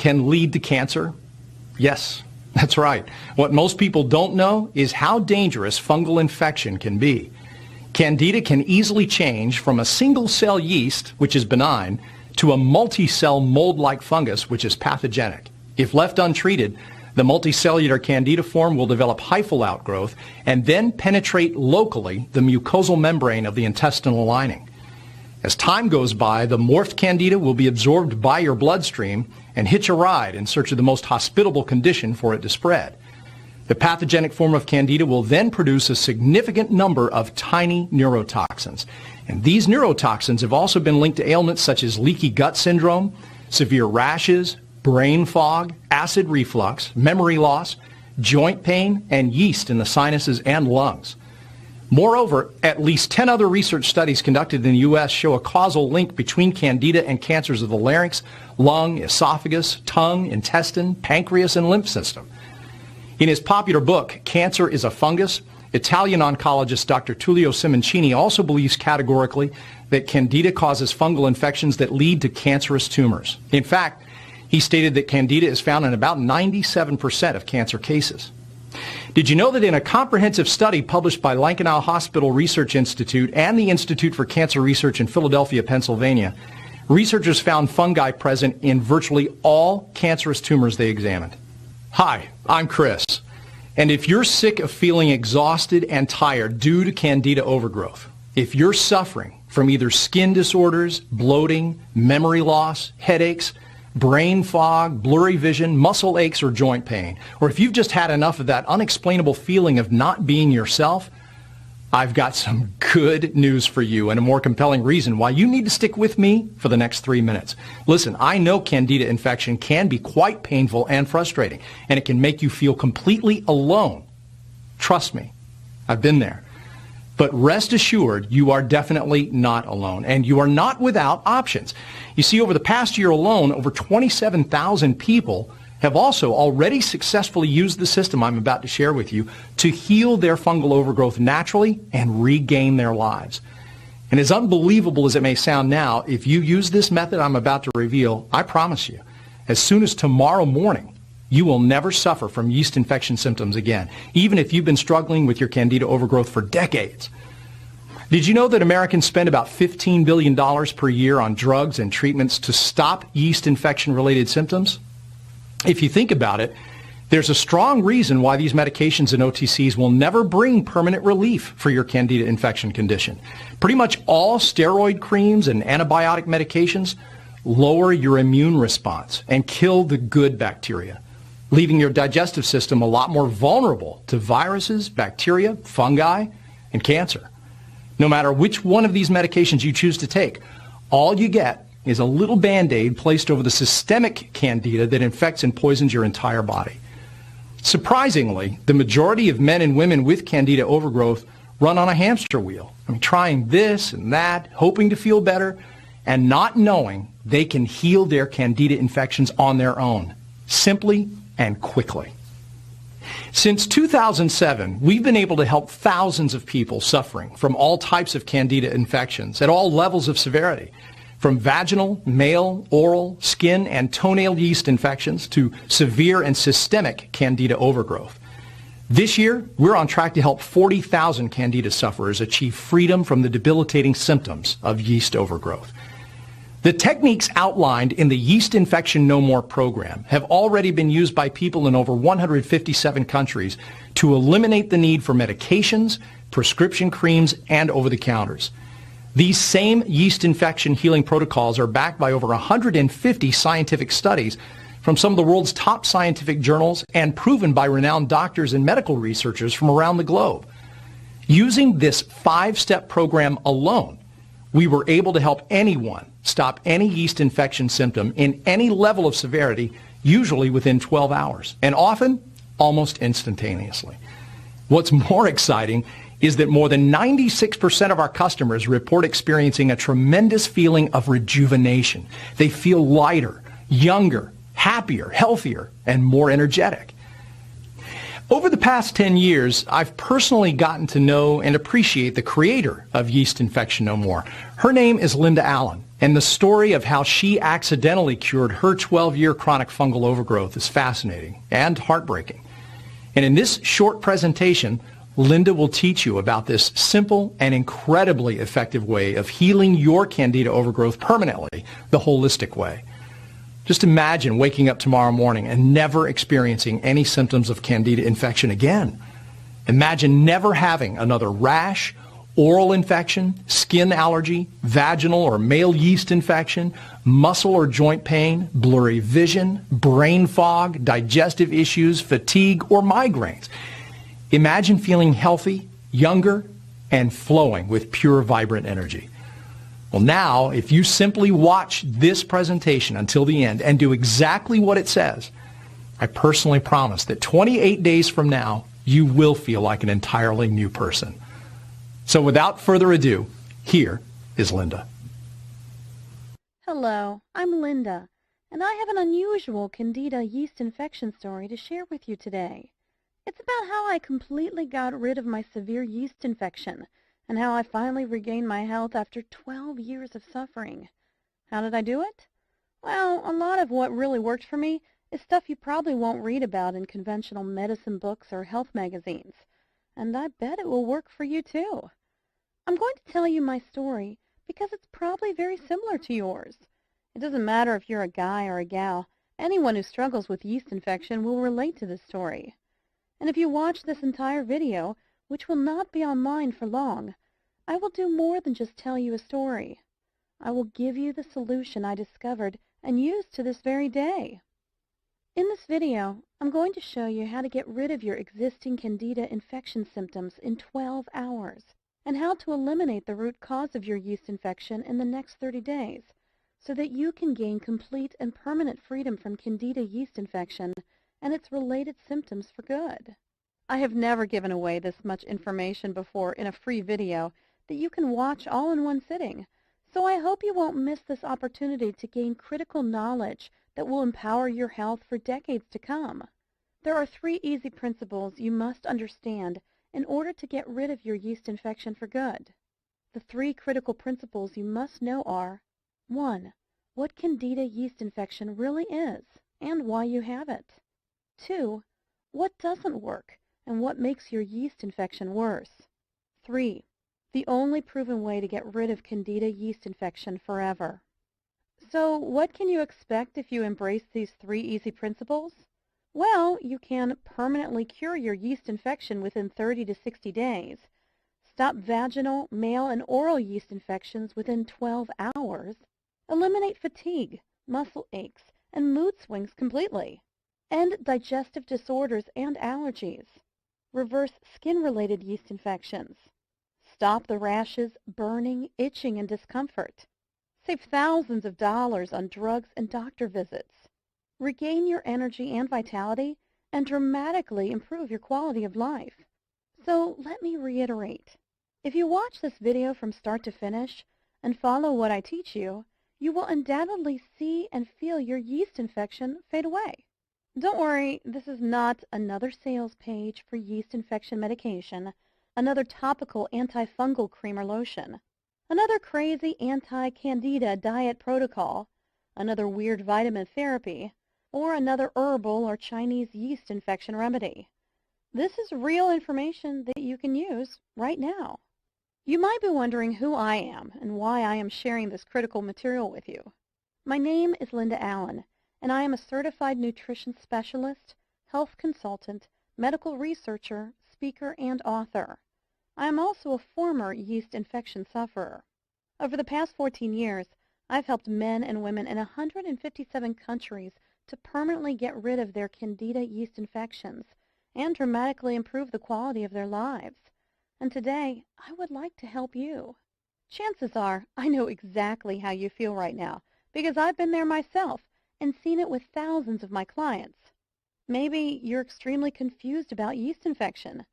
can lead to cancer? Yes, that's right. What most people don't know is how dangerous fungal infection can be. Candida can easily change from a single-cell yeast, which is benign, to a multi-cell mold-like fungus, which is pathogenic. If left untreated, the multicellular Candida form will develop hyphal outgrowth and then penetrate locally the mucosal membrane of the intestinal lining. As time goes by, the morphed Candida will be absorbed by your bloodstream and hitch a ride in search of the most hospitable condition for it to spread. The pathogenic form of Candida will then produce a significant number of tiny neurotoxins. And these neurotoxins have also been linked to ailments such as leaky gut syndrome, severe rashes, brain fog, acid reflux, memory loss, joint pain, and yeast in the sinuses and lungs. Moreover, at least 10 other research studies conducted in the U.S. show a causal link between Candida and cancers of the larynx, lung, esophagus, tongue, intestine, pancreas, and lymph system. In his popular book, Cancer is a Fungus, Italian oncologist Dr. Tullio Simoncini also believes categorically that Candida causes fungal infections that lead to cancerous tumors. In fact, he stated that Candida is found in about 97% of cancer cases. Did you know that in a comprehensive study published by Lankenau Hospital Research Institute and the Institute for Cancer Research in Philadelphia, Pennsylvania, researchers found fungi present in virtually all cancerous tumors they examined? Hi, I'm Chris, and if you're sick of feeling exhausted and tired due to Candida overgrowth, if you're suffering from either skin disorders, bloating, memory loss, headaches, brain fog, blurry vision, muscle aches, or joint pain, or if you've just had enough of that unexplainable feeling of not being yourself, I've got some good news for you and a more compelling reason why you need to stick with me for the next 3 minutes. Listen, I know Candida infection can be quite painful and frustrating, and it can make you feel completely alone. Trust me, I've been there. But rest assured, you are definitely not alone, and you are not without options. You see, over the past year alone, over 27,000 people have also already successfully used the system I'm about to share with you to heal their fungal overgrowth naturally and regain their lives. And as unbelievable as it may sound now, if you use this method I'm about to reveal, I promise you, as soon as tomorrow morning, you will never suffer from yeast infection symptoms again, even if you've been struggling with your Candida overgrowth for decades. Did you know that Americans spend about $15 billion per year on drugs and treatments to stop yeast infection-related symptoms? If you think about it, there's a strong reason why these medications and OTCs will never bring permanent relief for your Candida infection condition. Pretty much all steroid creams and antibiotic medications lower your immune response and kill the good bacteria, leaving your digestive system a lot more vulnerable to viruses, bacteria, fungi, and cancer. No matter which one of these medications you choose to take, all you get is a little Band-Aid placed over the systemic Candida that infects and poisons your entire body. Surprisingly, the majority of men and women with Candida overgrowth run on a hamster wheel. Trying this and that, hoping to feel better, and not knowing they can heal their Candida infections on their own, simply and quickly. Since 2007, we've been able to help thousands of people suffering from all types of Candida infections at all levels of severity, from vaginal, male, oral, skin, and toenail yeast infections to severe and systemic Candida overgrowth. This year, we're on track to help 40,000 Candida sufferers achieve freedom from the debilitating symptoms of yeast overgrowth. The techniques outlined in the Yeast Infection No More program have already been used by people in over 157 countries to eliminate the need for medications, prescription creams, and over-the-counters. These same yeast infection healing protocols are backed by over 150 scientific studies from some of the world's top scientific journals and proven by renowned doctors and medical researchers from around the globe. Using this 5-step program alone, we were able to help anyone stop any yeast infection symptom in any level of severity, usually within 12 hours, and often almost instantaneously. What's more exciting is that more than 96% of our customers report experiencing a tremendous feeling of rejuvenation. They feel lighter, younger, happier, healthier, and more energetic. Over the past 10 years, I've personally gotten to know and appreciate the creator of Yeast Infection No More. Her name is Linda Allen, And the story of how she accidentally cured her 12-year chronic fungal overgrowth is fascinating and heartbreaking. And in this short presentation, Linda will teach you about this simple and incredibly effective way of healing your Candida overgrowth permanently, the holistic way. Just imagine waking up tomorrow morning and never experiencing any symptoms of Candida infection again. Imagine never having another rash, oral infection, skin allergy, vaginal or male yeast infection, muscle or joint pain, blurry vision, brain fog, digestive issues, fatigue, or migraines. Imagine feeling healthy, younger, and flowing with pure, vibrant energy. Well, now, if you simply watch this presentation until the end and do exactly what it says, I personally promise that 28 days from now, you will feel like an entirely new person. So without further ado, here is Linda. Hello, I'm Linda, and I have an unusual Candida yeast infection story to share with you today. It's about how I completely got rid of my severe yeast infection and how I finally regained my health after 12 years of suffering. How did I do it? Well, a lot of what really worked for me is stuff you probably won't read about in conventional medicine books or health magazines, and I bet it will work for you too. I'm going to tell you my story because it's probably very similar to yours. It doesn't matter if you're a guy or a gal. Anyone who struggles with yeast infection will relate to this story. And if you watch this entire video, which will not be online for long, I will do more than just tell you a story. I will give you the solution I discovered and use to this very day. In this video, I'm going to show you how to get rid of your existing Candida infection symptoms in 12 hours and how to eliminate the root cause of your yeast infection in the next 30 days so that you can gain complete and permanent freedom from Candida yeast infection and its related symptoms for good. I have never given away this much information before in a free video that you can watch all in one sitting, so I hope you won't miss this opportunity to gain critical knowledge that will empower your health for decades to come. There are 3 easy principles you must understand in order to get rid of your yeast infection for good. The 3 critical principles you must know are: 1. What Candida yeast infection really is and why you have it. 2. What doesn't work and what makes your yeast infection worse. 3. The only proven way to get rid of Candida yeast infection forever. So what can you expect if you embrace these 3 easy principles? Well, you can permanently cure your yeast infection within 30 to 60 days, stop vaginal, male, and oral yeast infections within 12 hours, eliminate fatigue, muscle aches, and mood swings completely, end digestive disorders and allergies, reverse skin-related yeast infections, stop the rashes, burning, itching, and discomfort, save thousands of dollars on drugs and doctor visits, regain your energy and vitality, and dramatically improve your quality of life. So let me reiterate. If you watch this video from start to finish and follow what I teach you, you will undoubtedly see and feel your yeast infection fade away. Don't worry, this is not another sales page for yeast infection medication, another topical antifungal cream or lotion, another crazy anti-candida diet protocol, another weird vitamin therapy, or another herbal or Chinese yeast infection remedy. This is real information that you can use right now. You might be wondering who I am and why I am sharing this critical material with you. My name is Linda Allen, and I am a certified nutrition specialist, health consultant, medical researcher, speaker, and author. I am also a former yeast infection sufferer. Over the past 14 years, I've helped men and women in 157 countries to permanently get rid of their Candida yeast infections and dramatically improve the quality of their lives. And today, I would like to help you. Chances are I know exactly how you feel right now because I've been there myself and seen it with thousands of my clients. Maybe you're extremely confused about yeast infection.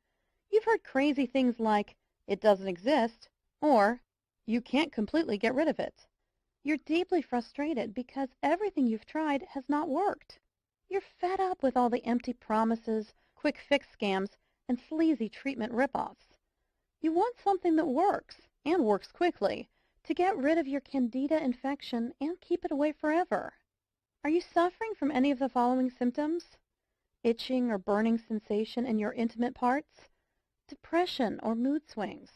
You've heard crazy things like, it doesn't exist, or you can't completely get rid of it. You're deeply frustrated because everything you've tried has not worked. You're fed up with all the empty promises, quick fix scams, and sleazy treatment ripoffs. You want something that works, and works quickly, to get rid of your Candida infection and keep it away forever. Are you suffering from any of the following symptoms? Itching or burning sensation in your intimate parts? Depression or mood swings?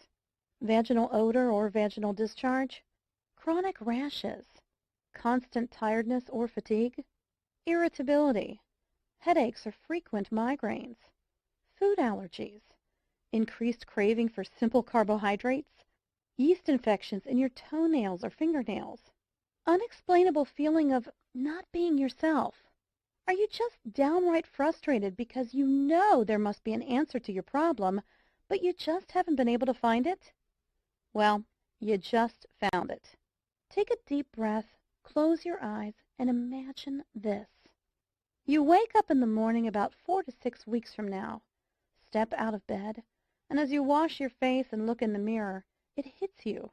Vaginal odor or vaginal discharge? Chronic rashes? Constant tiredness or fatigue? Irritability? Headaches or frequent migraines? Food allergies? Increased craving for simple carbohydrates? Yeast infections in your toenails or fingernails? Unexplainable feeling of not being yourself? Are you just downright frustrated because you know there must be an answer to your problem, but you just haven't been able to find it? Well, you just found it. Take a deep breath, close your eyes, and imagine this. You wake up in the morning about 4 to 6 weeks from now, step out of bed, and as you wash your face and look in the mirror, it hits you.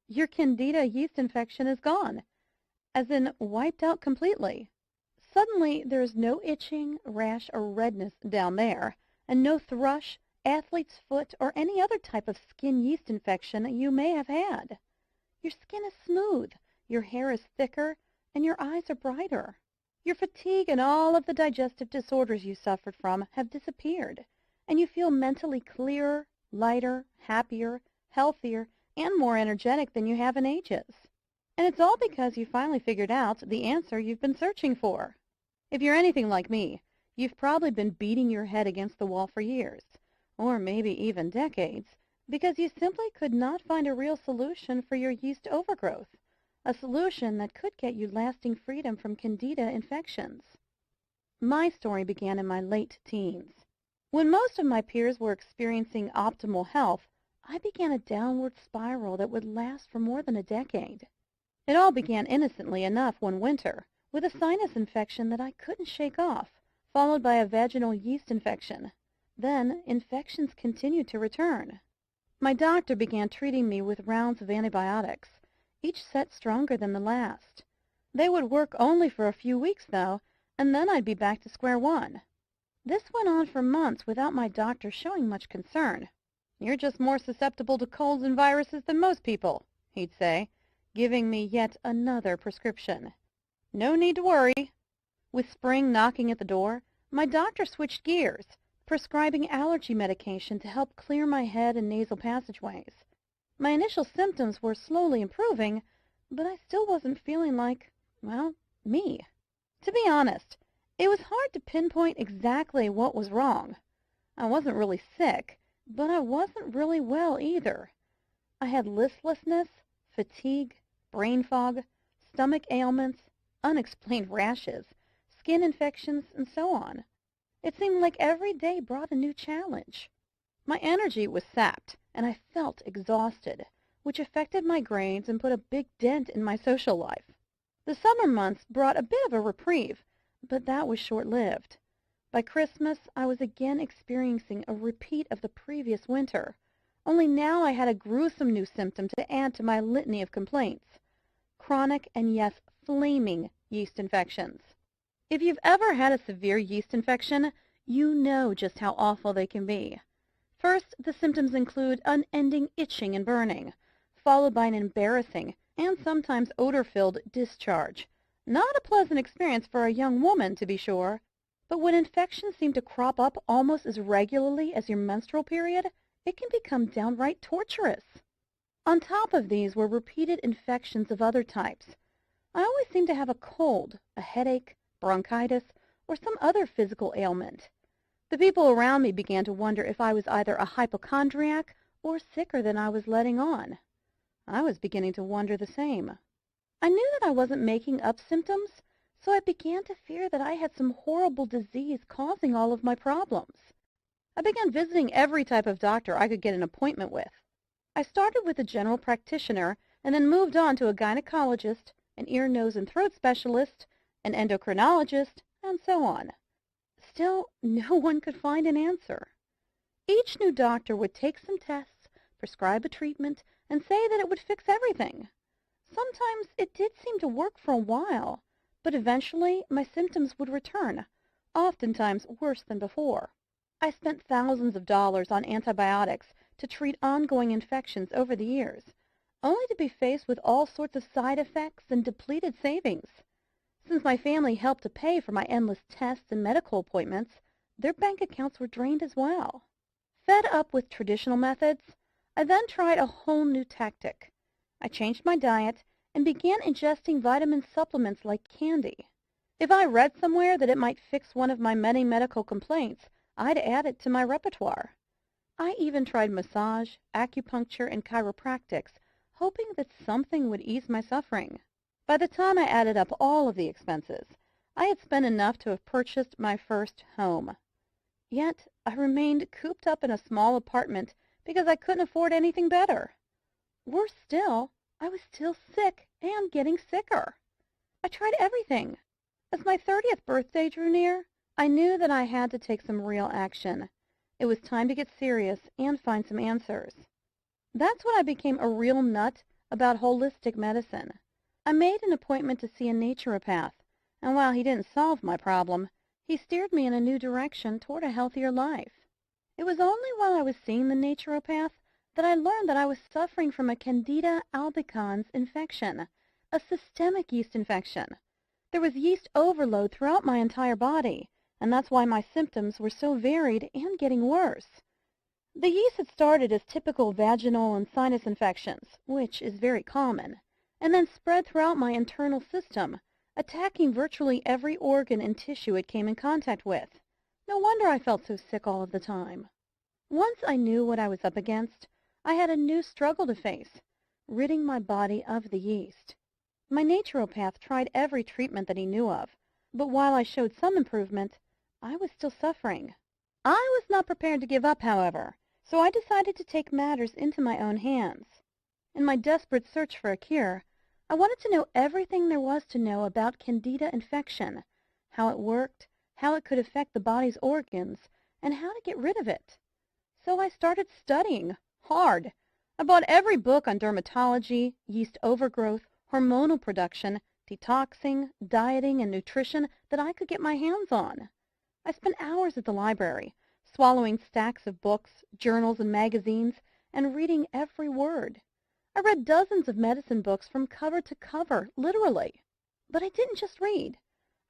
Your Candida yeast infection is gone, as in wiped out completely. Suddenly, there is no itching, rash, or redness down there, and no thrush, athlete's foot, or any other type of skin yeast infection you may have had. Your skin is smooth, your hair is thicker, and your eyes are brighter. Your fatigue and all of the digestive disorders you suffered from have disappeared, and you feel mentally clearer, lighter, happier, healthier, and more energetic than you have in ages. And it's all because you finally figured out the answer you've been searching for. If you're anything like me, you've probably been beating your head against the wall for years, or maybe even decades, because you simply could not find a real solution for your yeast overgrowth, a solution that could get you lasting freedom from Candida infections. My story began in my late teens. When most of my peers were experiencing optimal health, I began a downward spiral that would last for more than a decade. It all began innocently enough one winter, with a sinus infection that I couldn't shake off, followed by a vaginal yeast infection. Then, infections continued to return. My doctor began treating me with rounds of antibiotics, each set stronger than the last. They would work only for a few weeks, though, and then I'd be back to square one. This went on for months without my doctor showing much concern. "You're just more susceptible to colds and viruses than most people," he'd say, giving me yet another prescription. No need to worry. With spring knocking at the door, my doctor switched gears, prescribing allergy medication to help clear my head and nasal passageways. My initial symptoms were slowly improving, but I still wasn't feeling like, well, me. To be honest, it was hard to pinpoint exactly what was wrong. I wasn't really sick, but I wasn't really well either. I had listlessness, fatigue, brain fog, stomach ailments, unexplained rashes, skin infections, and so on. It seemed like every day brought a new challenge. My energy was sapped, and I felt exhausted, which affected my grades and put a big dent in my social life. The summer months brought a bit of a reprieve, but that was short-lived. By Christmas, I was again experiencing a repeat of the previous winter, only now I had a gruesome new symptom to add to my litany of complaints. Chronic and, yes, flaming yeast infections. If you've ever had a severe yeast infection, you know just how awful they can be. First, the symptoms include unending itching and burning, followed by an embarrassing and sometimes odor-filled discharge. Not a pleasant experience for a young woman, to be sure, but when infections seem to crop up almost as regularly as your menstrual period, it can become downright torturous. On top of these were repeated infections of other types. I always seemed to have a cold, a headache, bronchitis, or some other physical ailment. The people around me began to wonder if I was either a hypochondriac or sicker than I was letting on. I was beginning to wonder the same. I knew that I wasn't making up symptoms, so I began to fear that I had some horrible disease causing all of my problems. I began visiting every type of doctor I could get an appointment with. I started with a general practitioner and then moved on to a gynecologist, an ear, nose, and throat specialist, an endocrinologist, and so on. Still, no one could find an answer. Each new doctor would take some tests, prescribe a treatment, and say that it would fix everything. Sometimes it did seem to work for a while, but eventually my symptoms would return, oftentimes worse than before. I spent thousands of dollars on antibiotics to treat ongoing infections over the years. only to be faced with all sorts of side effects and depleted savings. Since my family helped to pay for my endless tests and medical appointments, their bank accounts were drained as well. Fed up with traditional methods, I then tried a whole new tactic. I changed my diet and began ingesting vitamin supplements like candy. If I read somewhere that it might fix one of my many medical complaints, I'd add it to my repertoire. I even tried massage, acupuncture, and chiropractics, hoping that something would ease my suffering. By the time I added up all of the expenses, I had spent enough to have purchased my first home. Yet I remained cooped up in a small apartment because I couldn't afford anything better. Worse still, I was still sick and getting sicker. I tried everything. As my 30th birthday drew near, I knew that I had to take some real action. It was time to get serious and find some answers. That's when I became a real nut about holistic medicine. I made an appointment to see a naturopath, and while he didn't solve my problem, he steered me in a new direction toward a healthier life. It was only while I was seeing the naturopath that I learned that I was suffering from a Candida albicans infection, a systemic yeast infection. There was yeast overload throughout my entire body, and that's why my symptoms were so varied and getting worse. The yeast had started as typical vaginal and sinus infections, which is very common, and then spread throughout my internal system, attacking virtually every organ and tissue it came in contact with. No wonder I felt so sick all of the time. Once I knew what I was up against, I had a new struggle to face, ridding my body of the yeast. My naturopath tried every treatment that he knew of, but while I showed some improvement, I was still suffering. I was not prepared to give up, however, so I decided to take matters into my own hands. In my desperate search for a cure, I wanted to know everything there was to know about Candida infection, how it worked, how it could affect the body's organs, and how to get rid of it. So I started studying hard. I bought every book on dermatology, yeast overgrowth, hormonal production, detoxing, dieting, and nutrition that I could get my hands on. I spent hours at the library, swallowing stacks of books, journals, and magazines, and reading every word. I read dozens of medicine books from cover to cover, literally. But I didn't just read.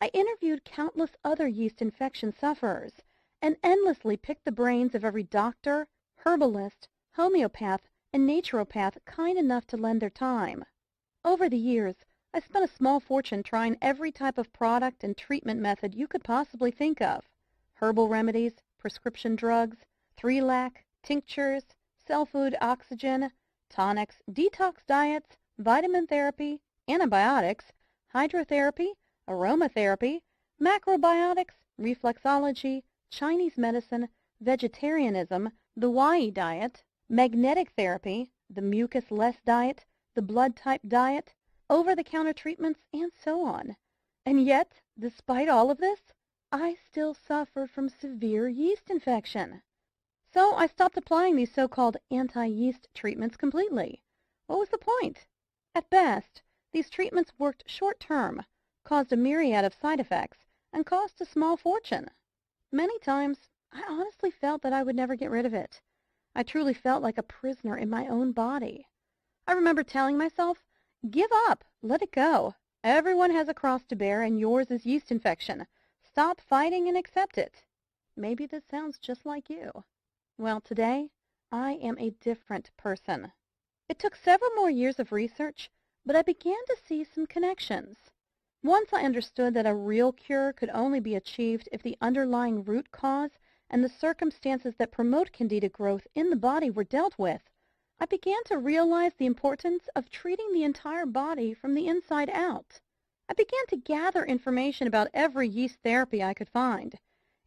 I interviewed countless other yeast infection sufferers and endlessly picked the brains of every doctor, herbalist, homeopath, and naturopath kind enough to lend their time. Over the years, I spent a small fortune trying every type of product and treatment method you could possibly think of. Herbal remedies, prescription drugs, 3-lac, tinctures, cell food oxygen, tonics, detox diets, vitamin therapy, antibiotics, hydrotherapy, aromatherapy, macrobiotics, reflexology, Chinese medicine, vegetarianism, the Y diet, magnetic therapy, the mucus-less diet, the blood type diet, over-the-counter treatments, and so on. And yet, despite all of this, I still suffered from severe yeast infection. So I stopped applying these so-called anti-yeast treatments completely. What was the point? At best, these treatments worked short-term, caused a myriad of side effects, and cost a small fortune. Many times, I honestly felt that I would never get rid of it. I truly felt like a prisoner in my own body. I remember telling myself, give up, let it go. Everyone has a cross to bear, and yours is yeast infection. Stop fighting and accept it. Maybe this sounds just like you. Well, today, I am a different person. It took several more years of research, but I began to see some connections. Once I understood that a real cure could only be achieved if the underlying root cause and the circumstances that promote Candida growth in the body were dealt with, I began to realize the importance of treating the entire body from the inside out. I began to gather information about every yeast therapy I could find.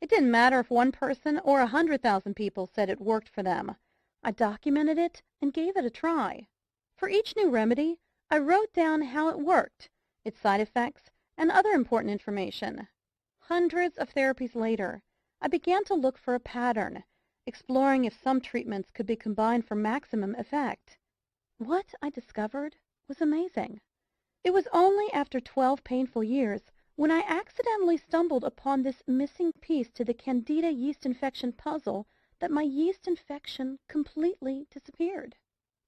It didn't matter if one person or 100,000 people said it worked for them. I documented it and gave it a try. For each new remedy, I wrote down how it worked, its side effects, and other important information. Hundreds of therapies later, I began to look for a pattern, exploring if some treatments could be combined for maximum effect. What I discovered was amazing. It was only after 12 painful years when I accidentally stumbled upon this missing piece to the Candida yeast infection puzzle that my yeast infection completely disappeared.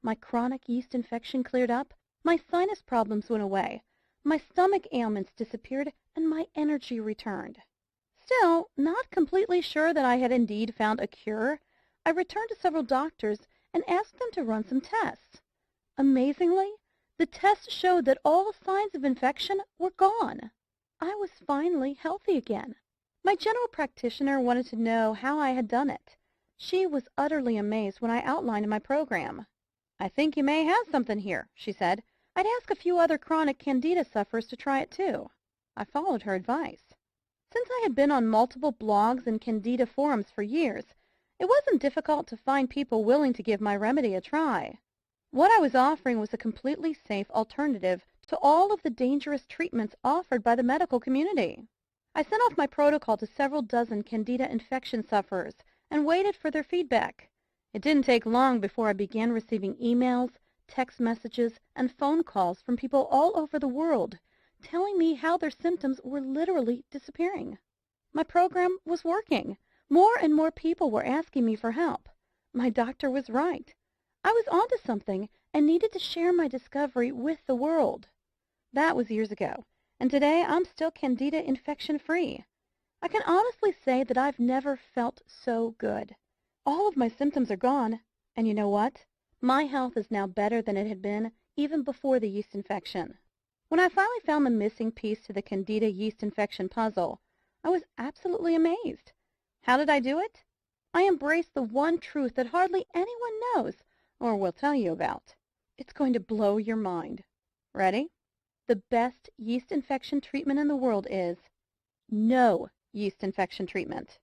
My chronic yeast infection cleared up, my sinus problems went away, my stomach ailments disappeared, and my energy returned. Still, not completely sure that I had indeed found a cure, I returned to several doctors and asked them to run some tests. Amazingly, the tests showed that all signs of infection were gone. I was finally healthy again. My general practitioner wanted to know how I had done it. She was utterly amazed when I outlined my program. "I think you may have something here," she said. "I'd ask a few other chronic candida sufferers to try it too." I followed her advice. Since I had been on multiple blogs and candida forums for years, it wasn't difficult to find people willing to give my remedy a try. What I was offering was a completely safe alternative to all of the dangerous treatments offered by the medical community. I sent off my protocol to several dozen candida infection sufferers and waited for their feedback. It didn't take long before I began receiving emails, text messages, and phone calls from people all over the world telling me how their symptoms were literally disappearing. My program was working. More and more people were asking me for help. My doctor was right. I was onto something and needed to share my discovery with the world. That was years ago, and today I'm still candida infection-free. I can honestly say that I've never felt so good. All of my symptoms are gone, and you know what? My health is now better than it had been even before the yeast infection. When I finally found the missing piece to the candida yeast infection puzzle, I was absolutely amazed. How did I do it? I embraced the one truth that hardly anyone knows or will tell you about. It's going to blow your mind. Ready? The best yeast infection treatment in the world is no yeast infection treatment.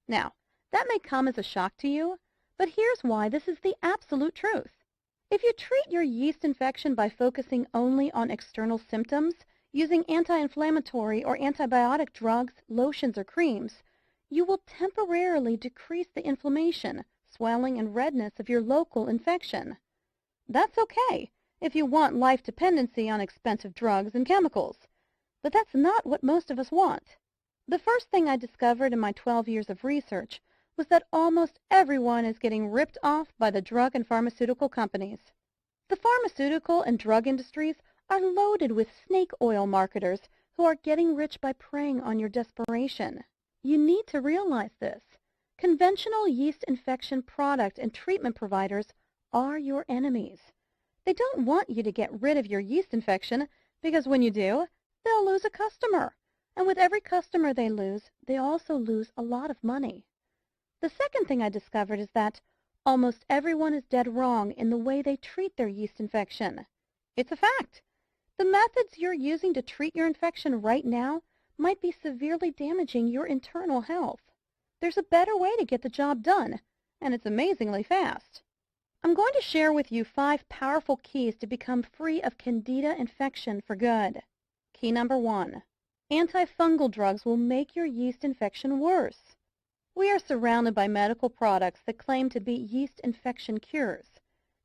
Now, that may come as a shock to you, but here's why this is the absolute truth. If you treat your yeast infection by focusing only on external symptoms, using anti-inflammatory or antibiotic drugs, lotions, or creams, you will temporarily decrease the inflammation, swelling, and redness of your local infection. That's okay if you want life dependency on expensive drugs and chemicals, but that's not what most of us want. The first thing I discovered in my 12 years of research was that almost everyone is getting ripped off by the drug and pharmaceutical companies. The pharmaceutical and drug industries are loaded with snake oil marketers who are getting rich by preying on your desperation. You need to realize this. Conventional yeast infection product and treatment providers are your enemies. They don't want you to get rid of your yeast infection because when you do, they'll lose a customer. And with every customer they lose, they also lose a lot of money. The second thing I discovered is that almost everyone is dead wrong in the way they treat their yeast infection. It's a fact. The methods you're using to treat your infection right now might be severely damaging your internal health. There's a better way to get the job done, and it's amazingly fast. I'm going to share with you 5 powerful keys to become free of candida infection for good. Key number 1. Antifungal drugs will make your yeast infection worse. We are surrounded by medical products that claim to be yeast infection cures.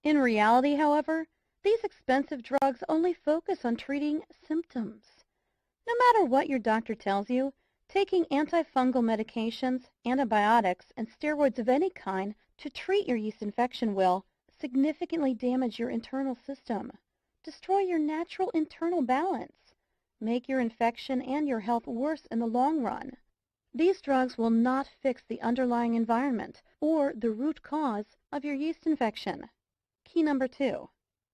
In reality, however, these expensive drugs only focus on treating symptoms. No matter what your doctor tells you, taking antifungal medications, antibiotics, and steroids of any kind to treat your yeast infection will significantly damage your internal system, destroy your natural internal balance, make your infection and your health worse in the long run. These drugs will not fix the underlying environment or the root cause of your yeast infection. Key number 2.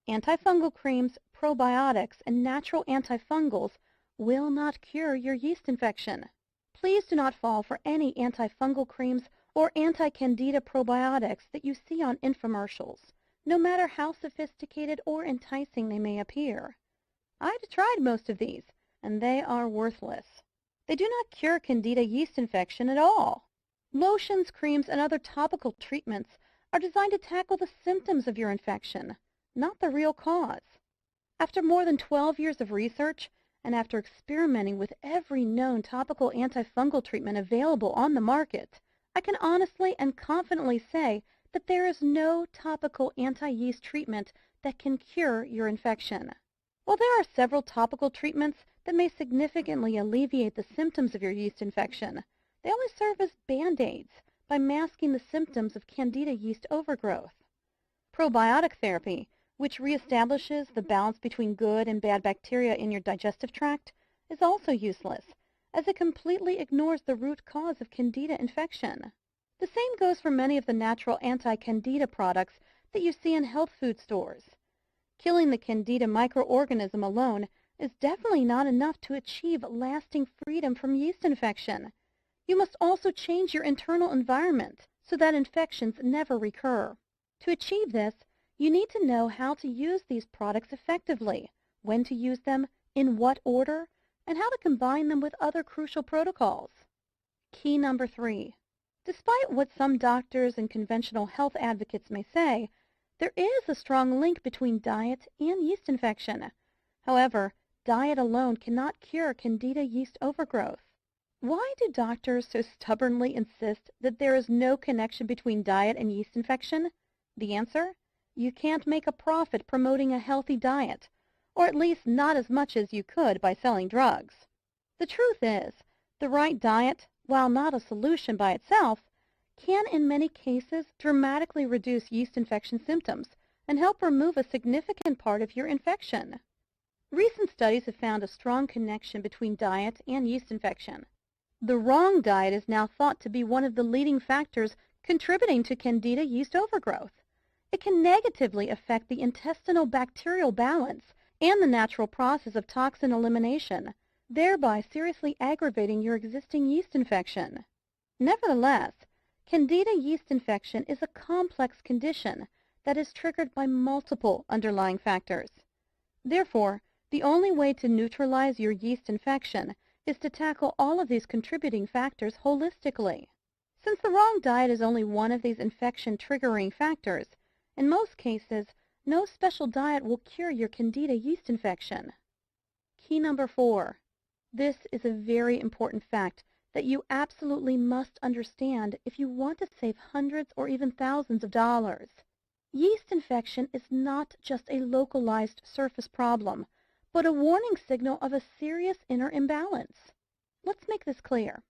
Antifungal creams, probiotics, and natural antifungals will not cure your yeast infection. Please do not fall for any antifungal creams or anti-candida probiotics that you see on infomercials, no matter how sophisticated or enticing they may appear. I've tried most of these, and they are worthless. They do not cure candida yeast infection at all. Lotions, creams, and other topical treatments are designed to tackle the symptoms of your infection, not the real cause. After more than 12 years of research, and after experimenting with every known topical antifungal treatment available on the market, I can honestly and confidently say that there is no topical anti-yeast treatment that can cure your infection. While there are several topical treatments that may significantly alleviate the symptoms of your yeast infection, they only serve as Band-Aids by masking the symptoms of candida yeast overgrowth. Probiotic therapy, which reestablishes the balance between good and bad bacteria in your digestive tract, is also useless, as it completely ignores the root cause of Candida infection. The same goes for many of the natural anti-Candida products that you see in health food stores. Killing the Candida microorganism alone is definitely not enough to achieve lasting freedom from yeast infection. You must also change your internal environment so that infections never recur. To achieve this, you need to know how to use these products effectively, when to use them, in what order, and how to combine them with other crucial protocols. Key number 3. Despite what some doctors and conventional health advocates may say, there is a strong link between diet and yeast infection. However, diet alone cannot cure Candida yeast overgrowth. Why do doctors so stubbornly insist that there is no connection between diet and yeast infection? The answer? You can't make a profit promoting a healthy diet, or at least not as much as you could by selling drugs. The truth is, the right diet, while not a solution by itself, can in many cases dramatically reduce yeast infection symptoms and help remove a significant part of your infection. Recent studies have found a strong connection between diet and yeast infection. The wrong diet is now thought to be one of the leading factors contributing to Candida yeast overgrowth. It can negatively affect the intestinal bacterial balance and the natural process of toxin elimination, thereby seriously aggravating your existing yeast infection. Nevertheless, Candida yeast infection is a complex condition that is triggered by multiple underlying factors. Therefore, the only way to neutralize your yeast infection is to tackle all of these contributing factors holistically. Since the wrong diet is only one of these infection-triggering factors, in most cases, no special diet will cure your Candida yeast infection. Key number 4. This is a very important fact that you absolutely must understand if you want to save hundreds or even thousands of dollars. Yeast infection is not just a localized surface problem, but a warning signal of a serious inner imbalance. Let's make this clear.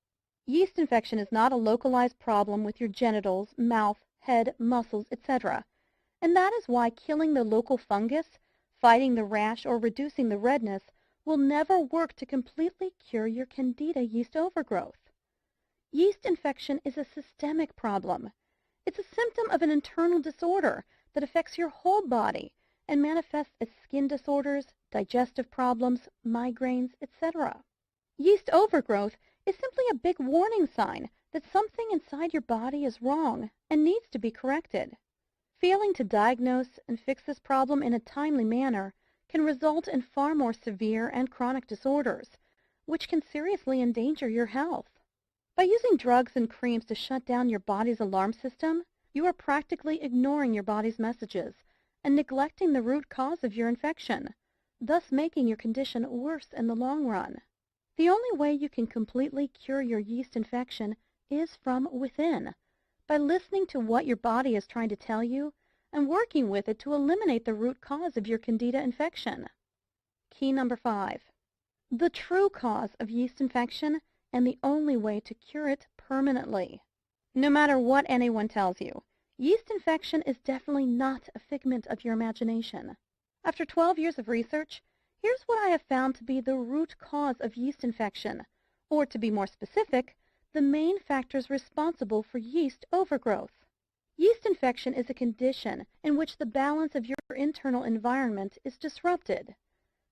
Yeast infection is not a localized problem with your genitals, mouth, head, muscles, etc. And that is why killing the local fungus, fighting the rash, or reducing the redness will never work to completely cure your Candida yeast overgrowth. Yeast infection is a systemic problem. It's a symptom of an internal disorder that affects your whole body and manifests as skin disorders, digestive problems, migraines, etc. Yeast overgrowth is simply a big warning sign that something inside your body is wrong and needs to be corrected. Failing to diagnose and fix this problem in a timely manner can result in far more severe and chronic disorders, which can seriously endanger your health. By using drugs and creams to shut down your body's alarm system, you are practically ignoring your body's messages and neglecting the root cause of your infection, thus making your condition worse in the long run. The only way you can completely cure your yeast infection is from within, by listening to what your body is trying to tell you and working with it to eliminate the root cause of your Candida infection. Key number 5. The true cause of yeast infection and the only way to cure it permanently. No matter what anyone tells you, yeast infection is definitely not a figment of your imagination. After 12 years of research, here's what I have found to be the root cause of yeast infection, or to be more specific, the main factors responsible for yeast overgrowth. Yeast infection is a condition in which the balance of your internal environment is disrupted.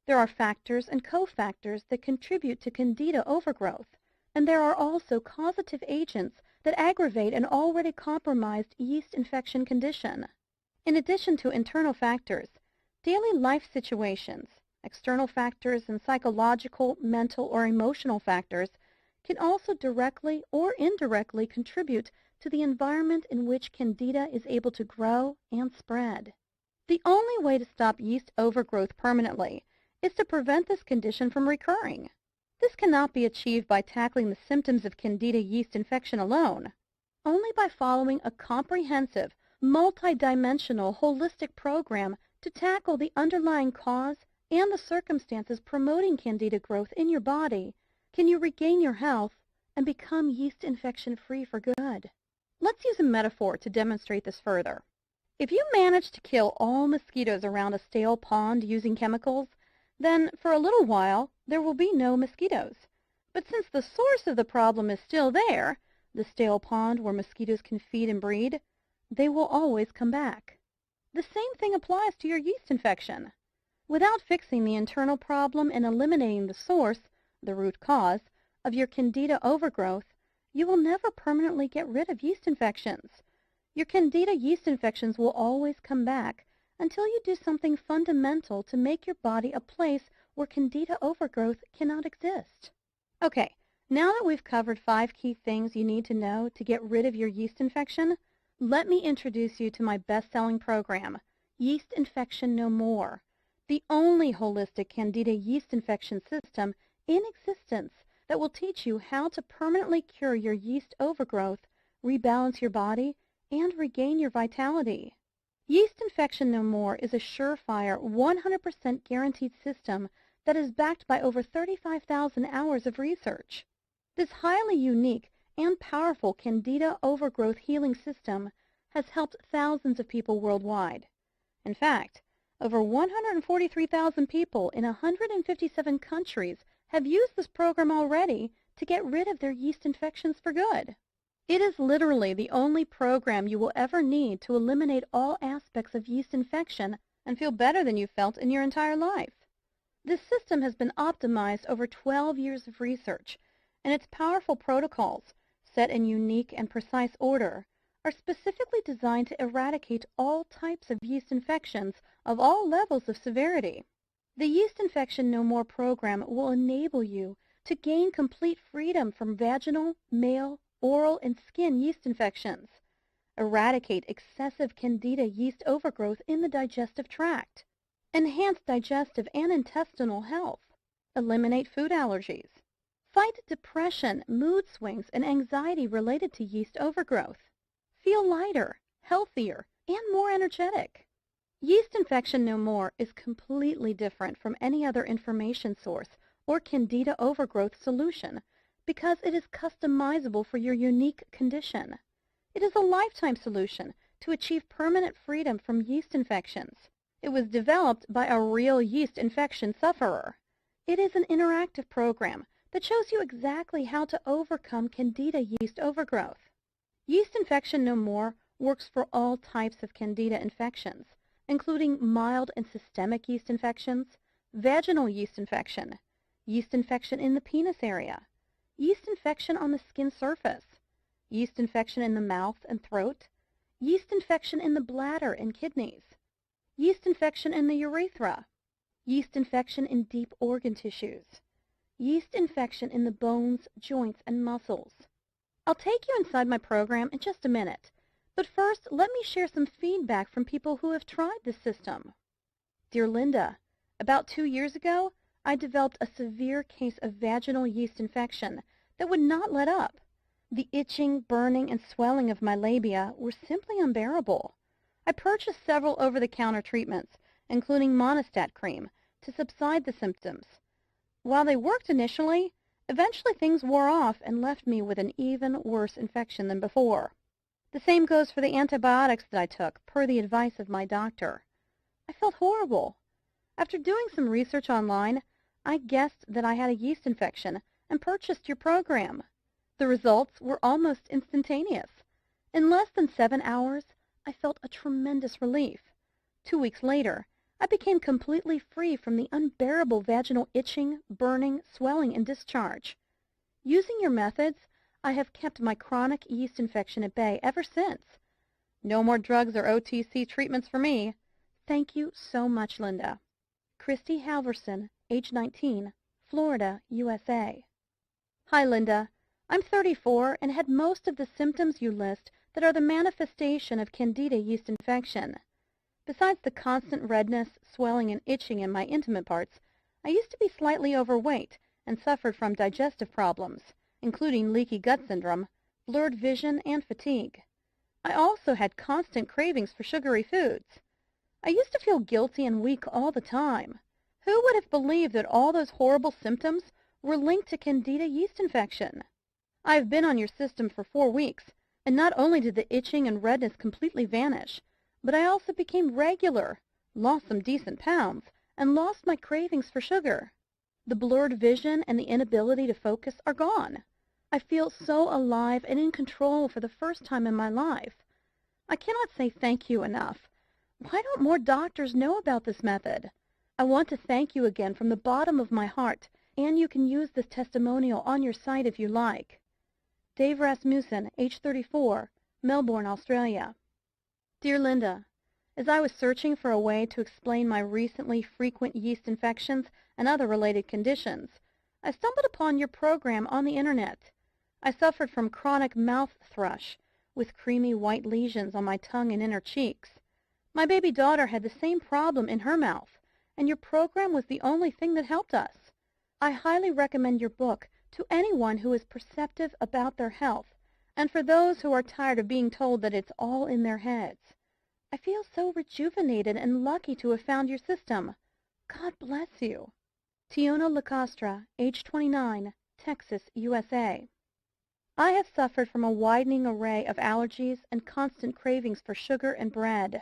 There are factors and cofactors that contribute to Candida overgrowth, and there are also causative agents that aggravate an already compromised yeast infection condition. In addition to internal factors, daily life situations, external factors, and psychological, mental, or emotional factors can also directly or indirectly contribute to the environment in which Candida is able to grow and spread. The only way to stop yeast overgrowth permanently is to prevent this condition from recurring. This cannot be achieved by tackling the symptoms of Candida yeast infection alone, only by following a comprehensive, multidimensional, holistic program to tackle the underlying cause and the circumstances promoting Candida growth in your body can you regain your health and become yeast infection-free for good. Let's use a metaphor to demonstrate this further. If you manage to kill all mosquitoes around a stale pond using chemicals, then for a little while there will be no mosquitoes. But since the source of the problem is still there, the stale pond where mosquitoes can feed and breed, they will always come back. The same thing applies to your yeast infection. Without fixing the internal problem and eliminating the source, the root cause, of your Candida overgrowth, you will never permanently get rid of yeast infections. Your Candida yeast infections will always come back until you do something fundamental to make your body a place where Candida overgrowth cannot exist. Okay, now that we've covered 5 key things you need to know to get rid of your yeast infection, let me introduce you to my best-selling program, Yeast Infection No More, the only holistic Candida yeast infection system in existence that will teach you how to permanently cure your yeast overgrowth, rebalance your body, and regain your vitality. Yeast Infection No More is a surefire, 100% guaranteed system that is backed by over 35,000 hours of research. This highly unique and powerful Candida overgrowth healing system has helped thousands of people worldwide. In fact, over 143,000 people in 157 countries have used this program already to get rid of their yeast infections for good. It is literally the only program you will ever need to eliminate all aspects of yeast infection and feel better than you felt in your entire life. This system has been optimized over 12 years of research, and its powerful protocols, set in unique and precise order, are specifically designed to eradicate all types of yeast infections of all levels of severity. The Yeast Infection No More program will enable you to gain complete freedom from vaginal, male, oral, and skin yeast infections, eradicate excessive Candida yeast overgrowth in the digestive tract, enhance digestive and intestinal health, eliminate food allergies, fight depression, mood swings, and anxiety related to yeast overgrowth, feel lighter, healthier, and more energetic. Yeast Infection No More is completely different from any other information source or Candida overgrowth solution because it is customizable for your unique condition. It is a lifetime solution to achieve permanent freedom from yeast infections. It was developed by a real yeast infection sufferer. It is an interactive program that shows you exactly how to overcome Candida yeast overgrowth. Yeast Infection No More works for all types of Candida infections, including mild and systemic yeast infections, vaginal yeast infection in the penis area, yeast infection on the skin surface, yeast infection in the mouth and throat, yeast infection in the bladder and kidneys, yeast infection in the urethra, yeast infection in deep organ tissues, yeast infection in the bones, joints, and muscles. I'll take you inside my program in just a minute, but first let me share some feedback from people who have tried this system. Dear Linda, about 2 years ago, I developed a severe case of vaginal yeast infection that would not let up. The itching, burning, and swelling of my labia were simply unbearable. I purchased several over-the-counter treatments, including Monistat cream, to subside the symptoms. While they worked initially, eventually things wore off and left me with an even worse infection than before. The same goes for the antibiotics that I took, per the advice of my doctor. I felt horrible. After doing some research online, I guessed that I had a yeast infection and purchased your program. The results were almost instantaneous. In less than 7 hours, I felt a tremendous relief. 2 weeks later, I became completely free from the unbearable vaginal itching, burning, swelling, and discharge. Using your methods, I have kept my chronic yeast infection at bay ever since. No more drugs or OTC treatments for me. Thank you so much, Linda. Christy Halverson, age 19, Florida, USA. Hi, Linda. I'm 34 and had most of the symptoms you list that are the manifestation of Candida yeast infection. Besides the constant redness, swelling, and itching in my intimate parts, I used to be slightly overweight and suffered from digestive problems, including leaky gut syndrome, blurred vision, and fatigue. I also had constant cravings for sugary foods. I used to feel guilty and weak all the time. Who would have believed that all those horrible symptoms were linked to Candida yeast infection? I have been on your system for 4 weeks, and not only did the itching and redness completely vanish, But I also became regular, lost some decent pounds, and lost my cravings for sugar. The blurred vision and the inability to focus are gone. I feel so alive and in control for the first time in my life. I cannot say thank you enough. Why don't more doctors know about this method? I want to thank you again from the bottom of my heart, and you can use this testimonial on your site if you like. Dave Rasmussen, age 34, Melbourne, Australia. Dear Linda, as I was searching for a way to explain my recently frequent yeast infections and other related conditions, I stumbled upon your program on the internet. I suffered from chronic mouth thrush, with creamy white lesions on my tongue and inner cheeks. My baby daughter had the same problem in her mouth, and your program was the only thing that helped us. I highly recommend your book to anyone who is perceptive about their health, and for those who are tired of being told that it's all in their heads. I feel so rejuvenated and lucky to have found your system. God bless you. Tiona Lacastra, age 29, Texas, USA. I have suffered from a widening array of allergies and constant cravings for sugar and bread.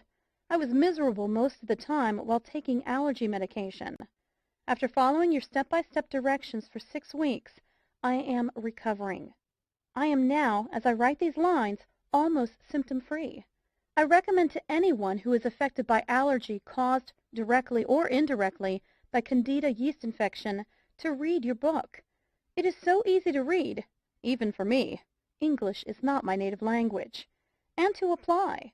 I was miserable most of the time while taking allergy medication. After following your step-by-step directions for 6 weeks, I am recovering. I am now, as I write these lines, almost symptom-free. I recommend to anyone who is affected by allergy caused directly or indirectly by Candida yeast infection to read your book. It is so easy to read, even for me. English is not my native language. And to apply.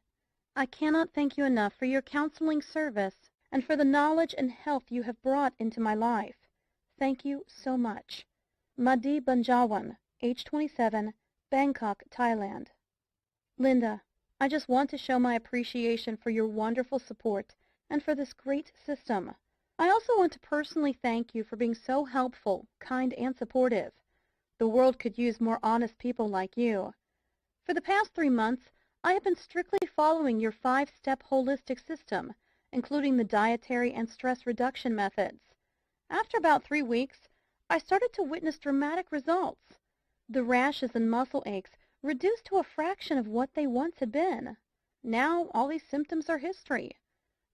I cannot thank you enough for your counseling service and for the knowledge and health you have brought into my life. Thank you so much. Madi Banjawan, age 27, Bangkok, Thailand. Linda, I just want to show my appreciation for your wonderful support and for this great system. I also want to personally thank you for being so helpful, kind, and supportive. The world could use more honest people like you. For the past 3 months, I have been strictly following your 5-step holistic system, including the dietary and stress reduction methods. After about 3 weeks, I started to witness dramatic results. The rashes and muscle aches reduced to a fraction of what they once had been. Now, all these symptoms are history.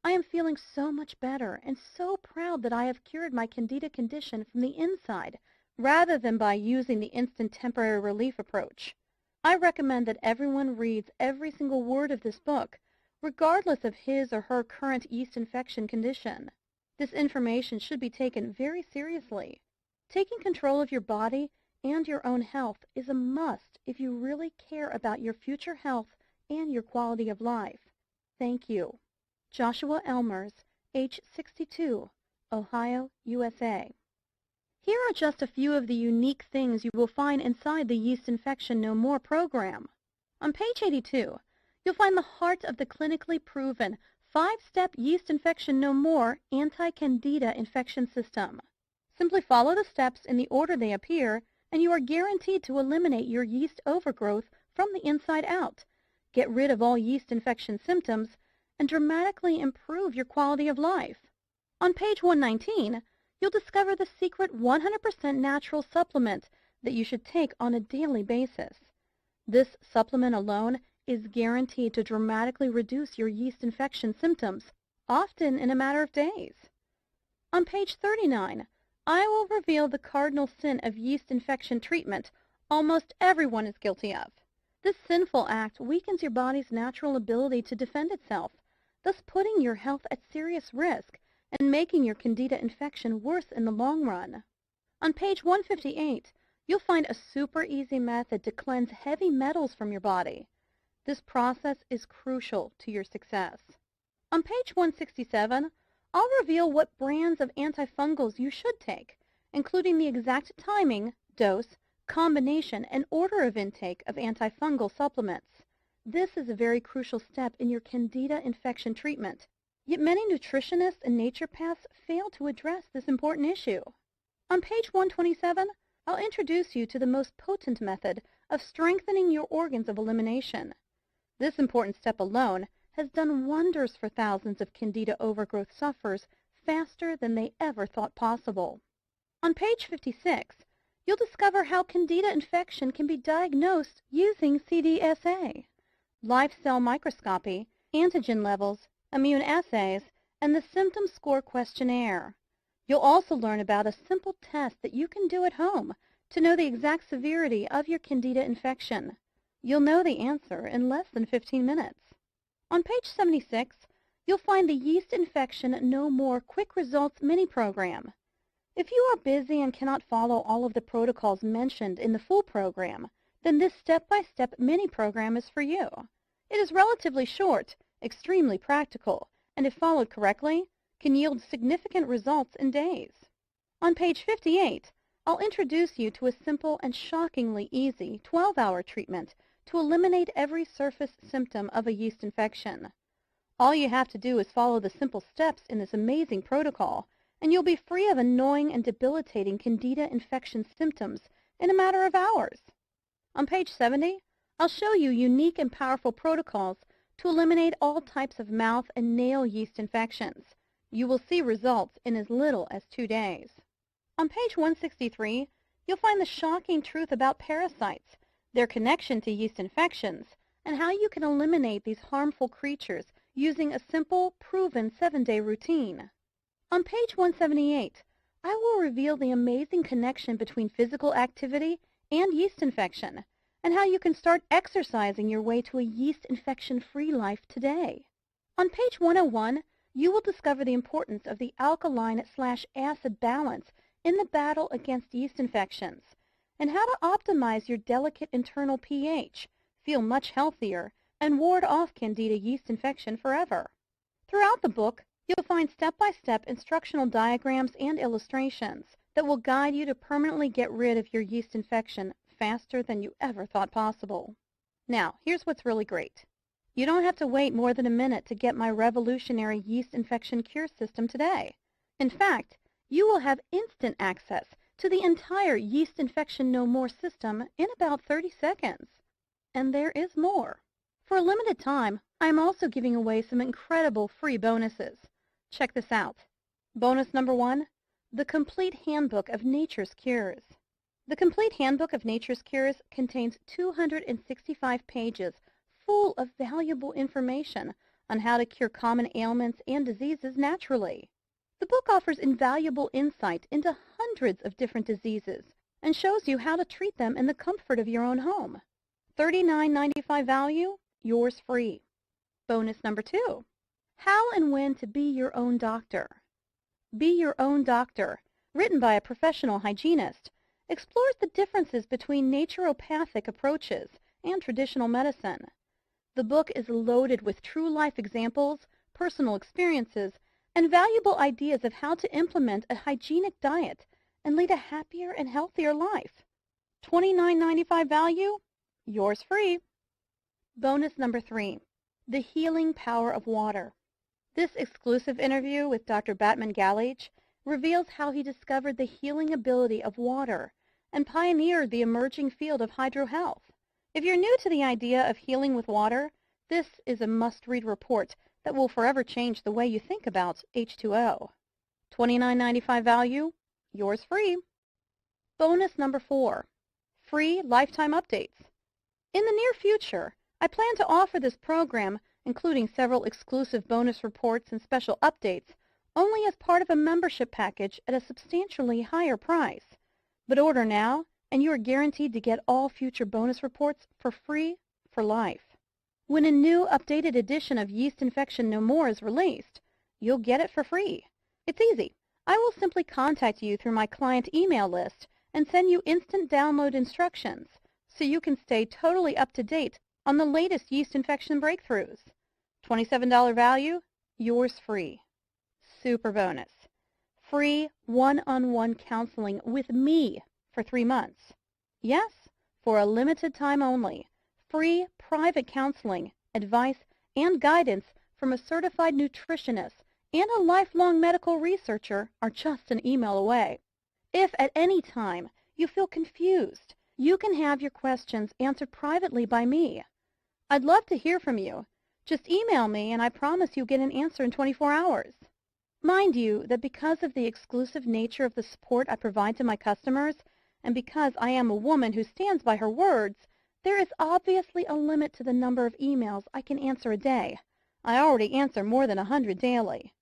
I am feeling so much better and so proud that I have cured my Candida condition from the inside, rather than by using the instant temporary relief approach. I recommend that everyone reads every single word of this book, regardless of his or her current yeast infection condition. This information should be taken very seriously. Taking control of your body and your own health is a must if you really care about your future health and your quality of life. Thank you. Joshua Elmers, age 62, Ohio, USA. Here are just a few of the unique things you will find inside the Yeast Infection No More program. On page 82, you'll find the heart of the clinically proven 5-step Yeast Infection No More anti-Candida infection system. Simply follow the steps in the order they appear, and you are guaranteed to eliminate your yeast overgrowth from the inside out, get rid of all yeast infection symptoms, and dramatically improve your quality of life. On page 119, you'll discover the secret 100% natural supplement that you should take on a daily basis. This supplement alone is guaranteed to dramatically reduce your yeast infection symptoms, often in a matter of days. On page 39, I will reveal the cardinal sin of yeast infection treatment almost everyone is guilty of. This sinful act weakens your body's natural ability to defend itself, thus putting your health at serious risk and making your Candida infection worse in the long run. On page 158, you'll find a super easy method to cleanse heavy metals from your body. This process is crucial to your success. On page 167, I'll reveal what brands of antifungals you should take, including the exact timing, dose, combination, and order of intake of antifungal supplements. This is a very crucial step in your Candida infection treatment, yet many nutritionists and naturopaths fail to address this important issue. On page 127, I'll introduce you to the most potent method of strengthening your organs of elimination. This important step alone has done wonders for thousands of Candida overgrowth sufferers faster than they ever thought possible. On page 56, you'll discover how Candida infection can be diagnosed using CDSA, live cell microscopy, antigen levels, immune assays, and the symptom score questionnaire. You'll also learn about a simple test that you can do at home to know the exact severity of your Candida infection. You'll know the answer in less than 15 minutes. On page 76, you'll find the Yeast Infection No More Quick Results mini-program. If you are busy and cannot follow all of the protocols mentioned in the full program, then this step-by-step mini-program is for you. It is relatively short, extremely practical, and if followed correctly, can yield significant results in days. On page 58, I'll introduce you to a simple and shockingly easy 12-hour treatment to eliminate every surface symptom of a yeast infection. All you have to do is follow the simple steps in this amazing protocol, and you'll be free of annoying and debilitating Candida infection symptoms in a matter of hours. On page 70, I'll show you unique and powerful protocols to eliminate all types of mouth and nail yeast infections. You will see results in as little as 2 days. On page 163, you'll find the shocking truth about parasites, their connection to yeast infections, and how you can eliminate these harmful creatures using a simple, proven 7-day routine. On page 178, I will reveal the amazing connection between physical activity and yeast infection, and how you can start exercising your way to a yeast infection-free life today. On page 101, you will discover the importance of the alkaline/acid balance in the battle against yeast infections, and how to optimize your delicate internal pH, feel much healthier, and ward off Candida yeast infection forever. Throughout the book, you'll find step-by-step instructional diagrams and illustrations that will guide you to permanently get rid of your yeast infection faster than you ever thought possible. Now, here's what's really great. You don't have to wait more than a minute to get my revolutionary yeast infection cure system today. In fact, you will have instant access to the entire Yeast Infection No More system in about 30 seconds. And there is more. For a limited time, I am also giving away some incredible free bonuses. Check this out. Bonus number 1, the Complete Handbook of Nature's Cures. The Complete Handbook of Nature's Cures contains 265 pages full of valuable information on how to cure common ailments and diseases naturally. The book offers invaluable insight into hundreds of different diseases and shows you how to treat them in the comfort of your own home. $39.95 value, yours free. Bonus number 2, How and When to Be Your Own Doctor. Be Your Own Doctor, written by a professional hygienist, explores the differences between naturopathic approaches and traditional medicine. The book is loaded with true-life examples, personal experiences, and valuable ideas of how to implement a hygienic diet and lead a happier and healthier life. $29.95 value, yours free. Bonus number 3, The Healing Power of Water. This exclusive interview with Dr. Batman Galich reveals how he discovered the healing ability of water and pioneered the emerging field of hydrohealth. If you're new to the idea of healing with water, this is a must-read report that will forever change the way you think about H2O. $29.95 value, yours free. Bonus number 4, free lifetime updates. In the near future, I plan to offer this program, including several exclusive bonus reports and special updates, only as part of a membership package at a substantially higher price. But order now, and you are guaranteed to get all future bonus reports for free for life. When a new updated edition of Yeast Infection No More is released, you'll get it for free. It's easy. I will simply contact you through my client email list and send you instant download instructions so you can stay totally up to date on the latest yeast infection breakthroughs. $27 value, yours free. Super bonus. Free one-on-one counseling with me for 3 months. Yes, for a limited time only. Free private counseling, advice, and guidance from a certified nutritionist and a lifelong medical researcher are just an email away. If at any time you feel confused, you can have your questions answered privately by me. I'd love to hear from you. Just email me and I promise you'll get an answer in 24 hours. Mind you that because of the exclusive nature of the support I provide to my customers, and because I am a woman who stands by her words, there is obviously a limit to the number of emails I can answer a day. I already answer more than 100 daily.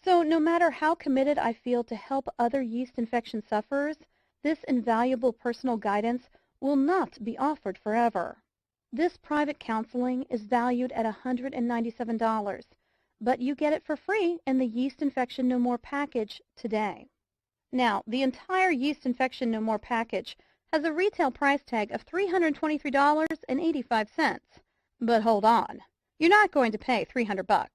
So no matter how committed I feel to help other yeast infection sufferers, this invaluable personal guidance will not be offered forever. This private counseling is valued at $197, but you get it for free in the Yeast Infection No More package today. Now, the entire Yeast Infection No More package has a retail price tag of $323.85. But hold on. You're not going to pay $300.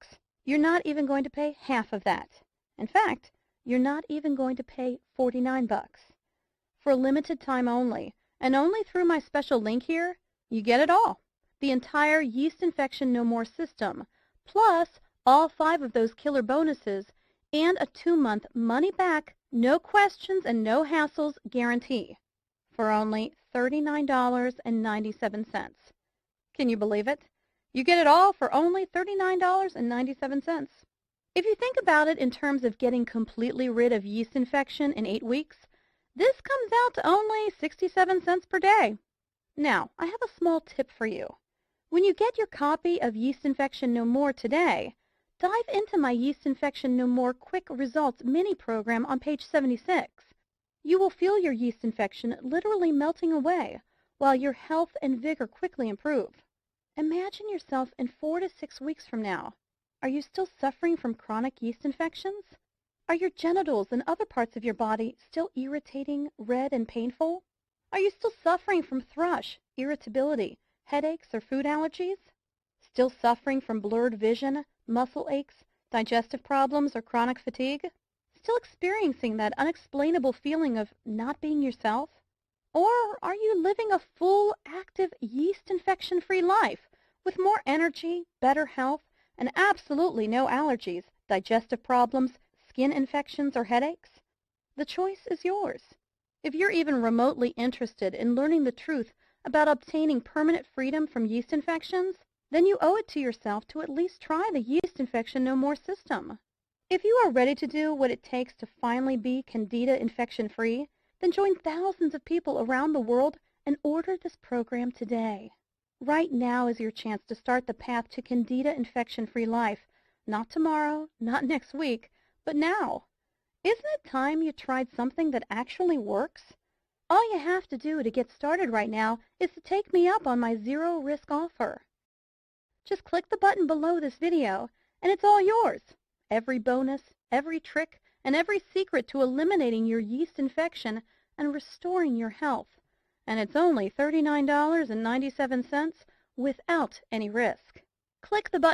You're not even going to pay half of that. In fact, you're not even going to pay $49. For a limited time only, and only through my special link here, you get it all. The entire Yeast Infection No More system, plus all 5 of those killer bonuses, and a 2-month money-back, no questions and no hassles guarantee for only $39.97. Can you believe it? You get it all for only $39.97. If you think about it in terms of getting completely rid of yeast infection in 8 weeks, this comes out to only 67 cents per day. Now, I have a small tip for you. When you get your copy of Yeast Infection No More today, dive into my Yeast Infection No More Quick Results mini program on page 76. You will feel your yeast infection literally melting away while your health and vigor quickly improve. Imagine yourself in 4 to 6 weeks from now. Are you still suffering from chronic yeast infections? Are your genitals and other parts of your body still irritating, red, and painful? Are you still suffering from thrush, irritability, headaches, or food allergies? Still suffering from blurred vision, muscle aches, digestive problems, or chronic fatigue? Still experiencing that unexplainable feeling of not being yourself? Or are you living a full, active, yeast infection-free life with more energy, better health, and absolutely no allergies, digestive problems, skin infections, or headaches? The choice is yours. If you're even remotely interested in learning the truth about obtaining permanent freedom from yeast infections, then you owe it to yourself to at least try the Yeast Infection No More system. If you are ready to do what it takes to finally be Candida infection-free, then join thousands of people around the world and order this program today. Right now is your chance to start the path to Candida infection-free life. Not tomorrow, not next week, but now. Isn't it time you tried something that actually works? All you have to do to get started right now is to take me up on my zero-risk offer. Just click the button below this video, and it's all yours. Every bonus, every trick, and every secret to eliminating your yeast infection and restoring your health. And it's only $39.97 without any risk. Click the button